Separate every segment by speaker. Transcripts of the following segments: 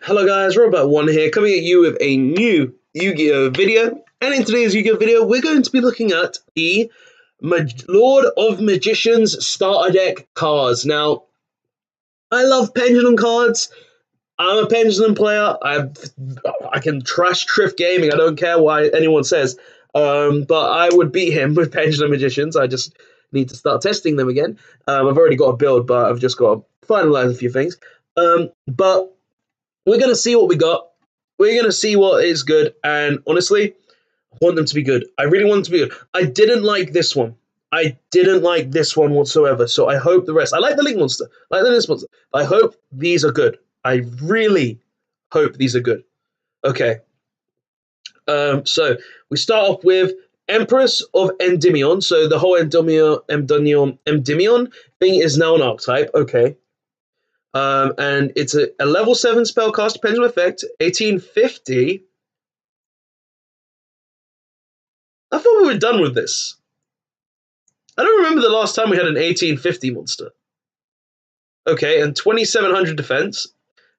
Speaker 1: Hello guys, Robot1 here, coming at you with a new Yu-Gi-Oh video. And in today's Yu-Gi-Oh video, we're going to be looking at the Lord of Magicians starter deck cards. Now, I love Pendulum cards. I'm a Pendulum player. I can trash Triff Gaming. I don't care what anyone says. But I would beat him with Pendulum Magicians. I just need to start testing them again. I've already got a build, but I've just got to finalize a few things. But we're going to see what we got. We're going to see what is good. And honestly, I want them to be good. I really want them to be good. I didn't like this one. I didn't like this one whatsoever. So I hope the rest. I like the Link Monster. I like the Link Monster. I hope these are good. I really hope these are good. Okay. So we start off with Empress of Endymion. So the whole Endymion thing is now an archetype. Okay. And it's a level 7 spellcaster pendulum effect, 1850. I thought we were done with this. I don't remember the last time we had an 1850 monster. Okay, and 2700 defense.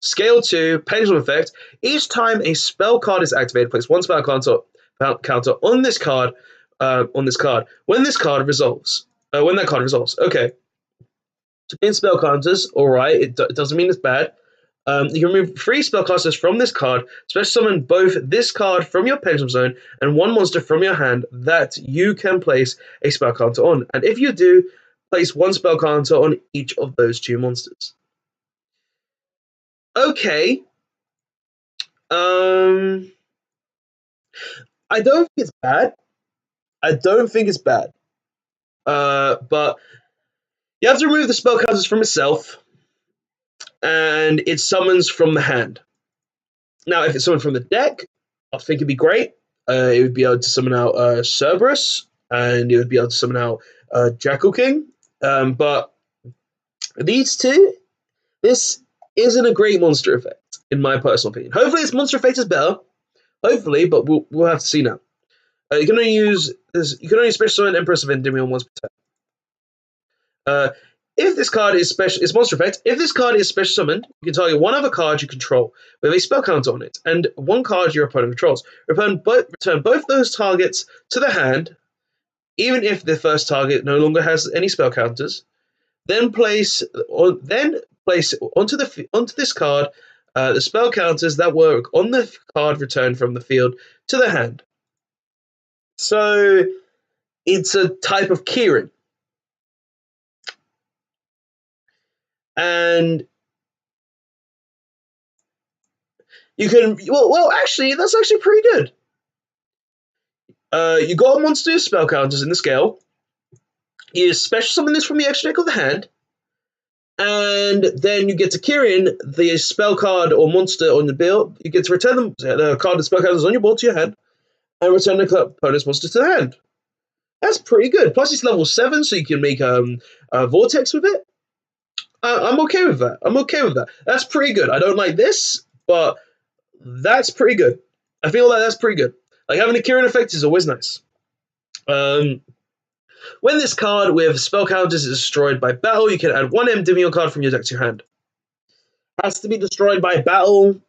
Speaker 1: Scale 2, pendulum effect. Each time a spell card is activated, place one spell counter on this card. When this card resolves. When that card resolves. Okay. So in spell counters, alright, it doesn't mean it's bad. You can remove 3 spellcasters from this card, special summon both this card from your Pendulum Zone and one monster from your hand that you can place a spell counter on. And if you do, place one spell counter on each of those 2 monsters. Okay. I don't think it's bad. But you have to remove the spell counters from itself, and it summons from the hand. Now, if it's summoned from the deck, I think it'd be great. It would be able to summon out Cerberus, and it would be able to summon out Jackal King. But these two, this isn't a great monster effect, in my personal opinion. Hopefully, its monster effect is better. Hopefully, but we'll have to see now. You can only use this. You can only special summon Empress of Endymion once per turn. If this card is special, it's monster effect. If this card is special summoned, you can target one other card you control with a spell counter on it, and one card your opponent controls. Return both those targets to the hand, even if the first target no longer has any spell counters. Then place onto this card the spell counters that work on the card returned from the field to the hand. So it's a type of keyring. And you can, well, actually, that's actually pretty good. You got a monster spell counters in the scale. You special summon this from the extra deck of the hand, and then you get to Kirin the spell card or monster on the build. You get to return the card of spell counters on your board to your hand, and return the opponent's monster to the hand. That's pretty good. Plus, it's level 7, so you can make a vortex with it. I'm okay with that. That's pretty good. I don't like this, but that's pretty good. I feel like that's pretty good. Like, having a Kirin effect is always nice. When this card with spell counters is destroyed by battle, you can add one Endymion card from your deck to your hand. Has to be destroyed by battle.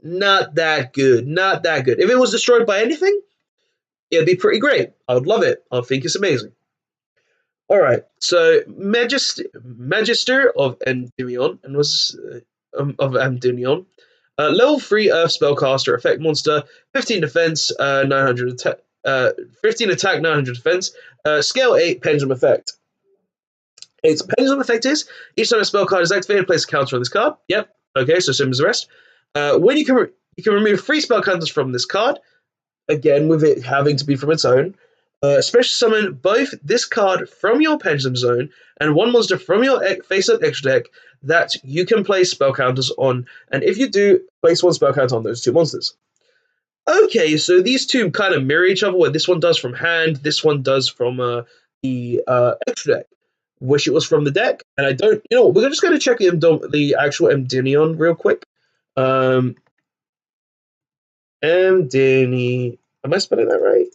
Speaker 1: Not that good. If it was destroyed by anything, it'd be pretty great. I would love it. I think it's amazing. Alright, so Magister of Endymion level 3 Earth spellcaster, effect monster, 15 defense, 900 15 attack, 900 defense, scale 8 pendulum effect. Its pendulum effect is each time a spell card is activated, place a counter on this card. Yep. Okay, so same as the rest. When you can remove 3 spell counters from this card, again with it having to be from its own. Special summon both this card from your Pendulum Zone and one monster from your face-up extra deck that you can place spell counters on, and if you do, place one spell counter on those 2 monsters. Okay, so these two kind of mirror each other, where this one does from hand, this one does from the extra deck. Wish it was from the deck, and I don't, we're just going to check the actual Endymion real quick. Endymion, am I spelling that right?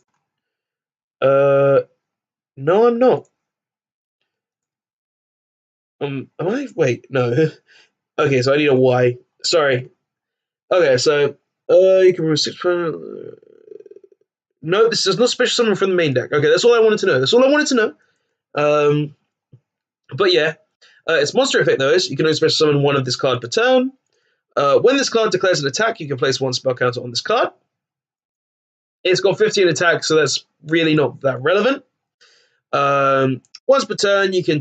Speaker 1: No, I'm not. Am I? Wait, no. Okay, so I need a Y. Sorry. Okay, so you can remove 6. No, this is not special summon from the main deck. Okay, that's all I wanted to know. That's all I wanted to know. But yeah, its monster effect though is you can only special summon one of this card per turn. When this card declares an attack, you can place one spell counter on this card. It's got 15 attack, so that's really not that relevant. Once per turn, you can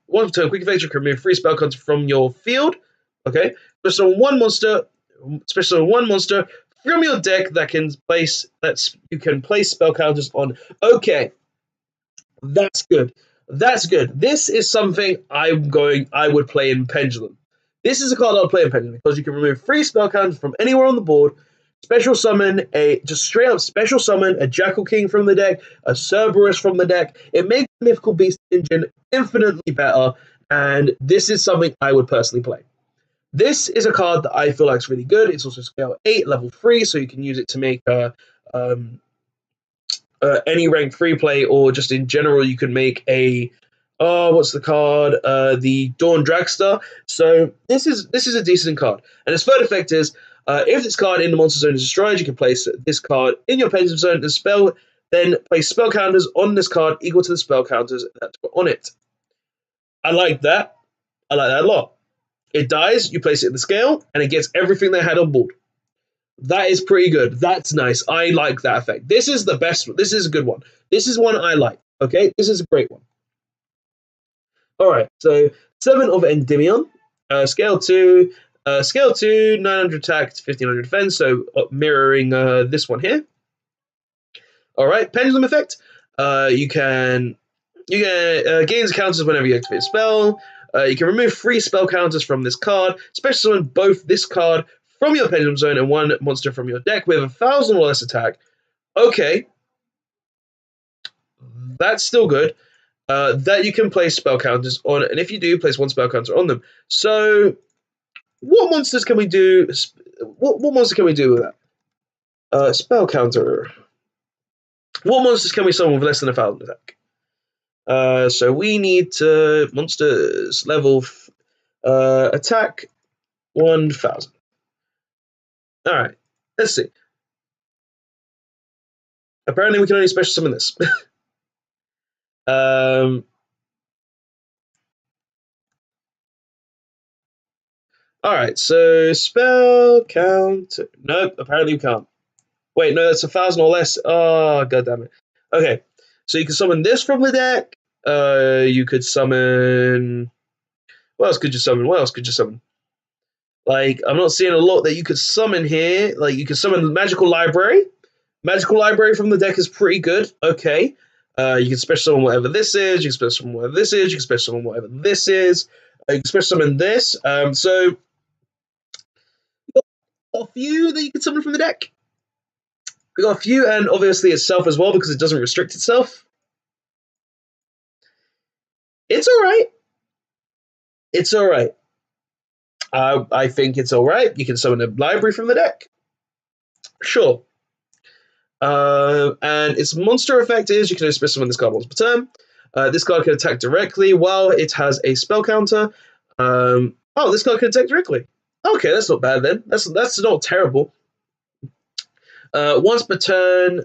Speaker 1: once per turn, quick effect, you can remove 3 spell counters from your field. Okay, special summon one monster. Special summon one monster from your deck that you can place spell counters on. Okay, that's good. That's good. This is something I would play in Pendulum. This is a card I would play in Pendulum because you can remove 3 spell counters from anywhere on the board. Just straight up special summon a Jackal King from the deck, a Cerberus from the deck. It makes the Mythical Beast engine infinitely better, and this is something I would personally play. This is a card that I feel like is really good. It's also scale 8, level 3, so you can use it to make any rank free play, or just in general, you can make a what's the card? The Dawn Dragster. So this is a decent card. And its third effect is if this card in the monster zone is destroyed, you can place this card in your Pendulum zone and then place spell counters on this card equal to the spell counters that were on it. I like that. I like that a lot. It dies, you place it in the scale, and it gets everything they had on board. That is pretty good. That's nice. I like that effect. This is the best. This is a good one. This is one I like. Okay, this is a great one. All right, so 7 of Endymion, scale 2, 900 attack, 1500 defense, so mirroring this one here. All right, Pendulum effect. You can gains counters whenever you activate a spell. You can remove 3 spell counters from this card. Special summon both this card from your Pendulum zone and one monster from your deck with 1,000 or less attack. Okay, that's still good. That you can place spell counters on, and if you do, place one spell counter on them. So, what monsters can we do? What monster can we do with that? Spell counter. What monsters can we summon with less than 1,000 attack? So we need to monsters level attack 1,000. All right, let's see. Apparently, we can only special summon this. All right, so spell counter. Nope, apparently we can't. Wait, no, that's 1,000 or less. Oh, god damn it. Okay, so you can summon this from the deck. You could summon. What else could you summon? What else could you summon? Like, I'm not seeing a lot that you could summon here. Like, you could summon the Magical Library. Magical Library from the deck is pretty good. Okay. You can special summon whatever this is. You can special summon whatever this is. You can special summon whatever this is. You can special summon this. So, a few that you can summon from the deck. We got a few, and obviously itself as well, because it doesn't restrict itself. It's alright. It's alright. I think it's alright. You can summon a library from the deck. Sure. And its monster effect is you can only special summon this card once per turn. This card can attack directly while it has a spell counter. This card can attack directly. Okay, that's not bad then. That's not terrible. Once per turn,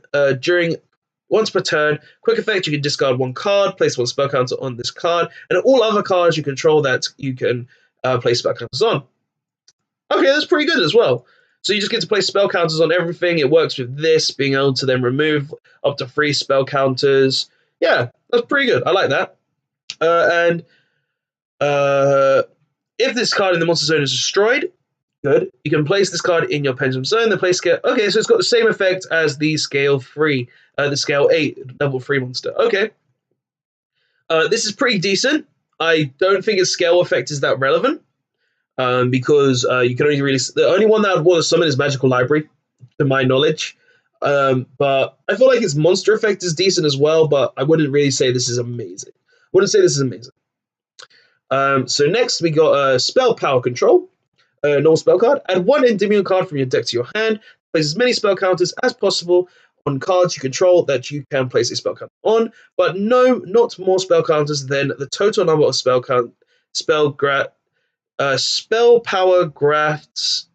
Speaker 1: quick effect, you can discard one card, place one spell counter on this card, and all other cards you control that you can place spell counters on. Okay, that's pretty good as well. So you just get to place spell counters on everything. It works with this, being able to then remove up to 3 spell counters. Yeah, that's pretty good. I like that. If this card in the monster zone is destroyed, good. You can place this card in your Pendulum zone. The place scale. Okay, so it's got the same effect as the scale 3, the scale 8 level 3 monster. Okay. This is pretty decent. I don't think its scale effect is that relevant. Because you can only really... The only one that I'd want to summon is Magical Library, to my knowledge. But I feel like its monster effect is decent as well, but I wouldn't really say this is amazing. So next we got Spell Power Control. Normal spell card. Add 1 Endymion card from your deck to your hand. Place as many spell counters as possible on cards you control that you can place a spell counter on, but no, not more spell counters than the total number of spell power grasp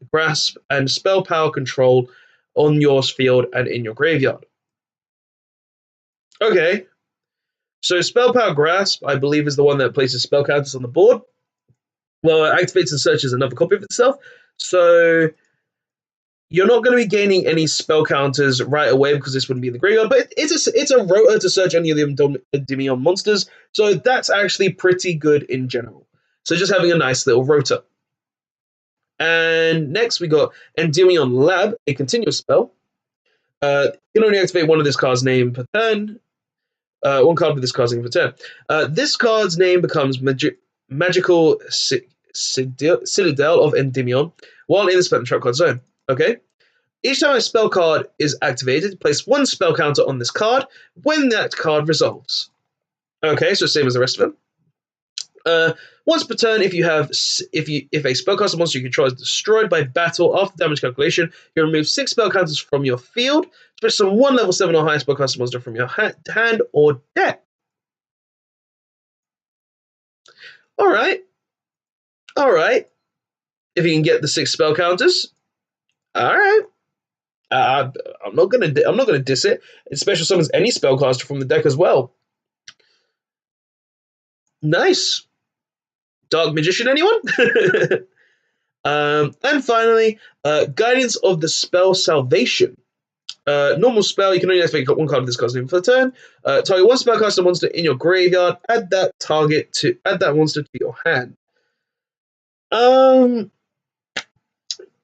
Speaker 1: and spell power control on your field and in your graveyard. Okay, so spell power grasp, I believe, is the one that places spell counters on the board. Well, it activates and searches another copy of itself. So you're not going to be gaining any spell counters right away because this wouldn't be in the graveyard, but it's a rotor to search any of the Endymion monsters, so that's actually pretty good in general. So just having a nice little rotor. And next we got Endymion Lab, a continuous spell. You can only activate one of this card's name per turn. One card with this card's name per turn. This card's name becomes Magical Citadel of Endymion while in the Spectrum Trap card zone. Okay. Each time a spell card is activated, place one spell counter on this card when that card resolves. Okay, so same as the rest of them. Once per turn, if a spellcaster monster you control is destroyed by battle after damage calculation, you remove 6 spell counters from your field. Special summon one level 7 or higher spellcaster monster from your hand or deck. All right. If you can get the 6 spell counters, all right. I'm not gonna diss it. It special summons any spellcaster from the deck as well. Nice. Dark Magician, anyone? And finally, Guidance of the Spell Salvation. Normal spell, you can only activate one card of this card's name for the turn. Target one spellcaster monster in your graveyard. Add that monster to your hand.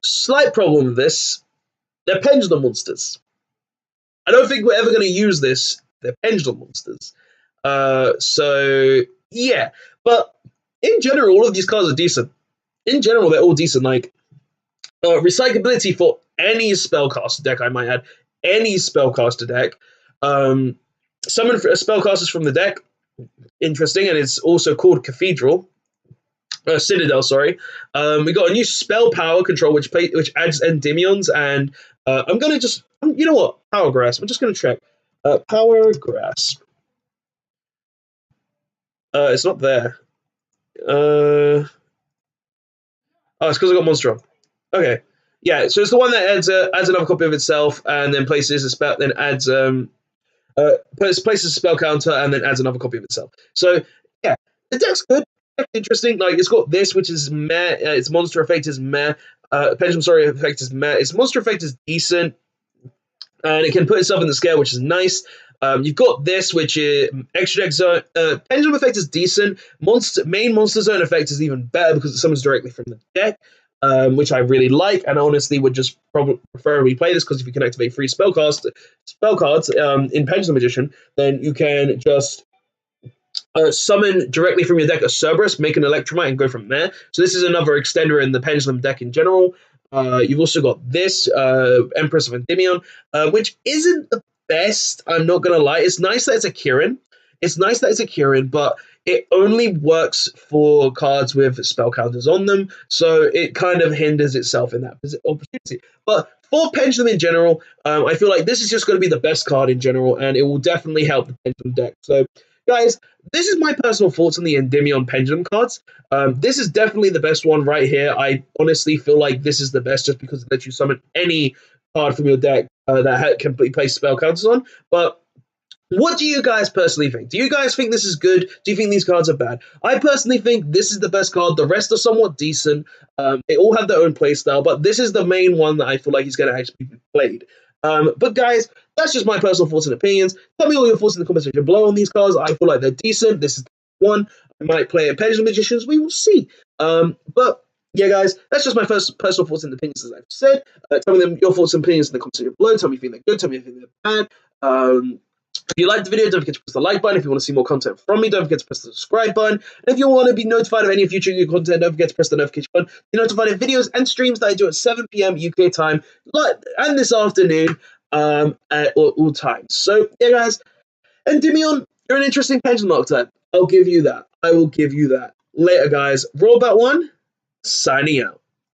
Speaker 1: Slight problem with this. They're Pendulum monsters. I don't think we're ever going to use this. They're Pendulum monsters. So, yeah. But in general, all of these cards are decent. In general, they're all decent. Like, recyclability for any spellcaster deck, I might add. Any spellcaster deck. Summon spellcasters from the deck. Interesting. And it's also called Citadel, sorry. We got a new spell power control, which adds Endymions, and I'm gonna just, you know what, Power Grasp. I'm just gonna check. Power Grasp. It's not there. Oh, it's because I got Monstrum. Okay, yeah. So it's the one that adds another copy of itself, and then places a spell, then adds places a spell counter, and then adds another copy of itself. So yeah, the deck's good. Interesting. Like, it's got this, which is meh. Its monster effect is meh. Pendulum, effect is meh. Its monster effect is decent, and it can put itself in the scale, which is nice. You've got this, which is extra deck zone. Pendulum effect is decent. Main monster zone effect is even better because it summons directly from the deck, which I really like, and honestly would just preferably play this because if you can activate 3 spell cards in Pendulum Magician, then you can just summon directly from your deck a Cerberus, make an Electromite, and go from there. So this is another extender in the Pendulum deck in general. You've also got this, Empress of Endymion, which isn't the best, I'm not going to lie. It's nice that it's a Kirin. But it only works for cards with spell counters on them, so it kind of hinders itself in that opportunity. But for Pendulum in general, I feel like this is just going to be the best card in general, and it will definitely help the Pendulum deck. So, guys, this is my personal thoughts on the Endymion Pendulum cards. This is definitely the best one right here. I honestly feel like this is the best just because it lets you summon any card from your deck that can place spell counters on. But what do you guys personally think? Do you guys think this is good? Do you think these cards are bad? I personally think this is the best card. The rest are somewhat decent. They all have their own playstyle, but this is the main one that I feel like is going to actually be played. But guys, that's just my personal thoughts and opinions. Tell me all your thoughts in the comment section below on these cards. I feel like they're decent. This is one. I might play in Pendulum Magicians. We will see. But yeah, guys, that's just my first personal thoughts and opinions, as I've said. Tell me your thoughts and opinions in the comment section below. Tell me if you think they're good. Tell me if you think they're bad. If you liked the video, don't forget to press the like button. If you want to see more content from me, don't forget to press the subscribe button. And if you want to be notified of any future new content, don't forget to press the notification button. You're notified of videos and streams that I do at 7 p.m. UK time, and this afternoon at all times. So, yeah, guys, Endymion, you're an interesting Pendulum archetype. I'll give you that. I will give you that. Later, guys. Rollback 1, signing out.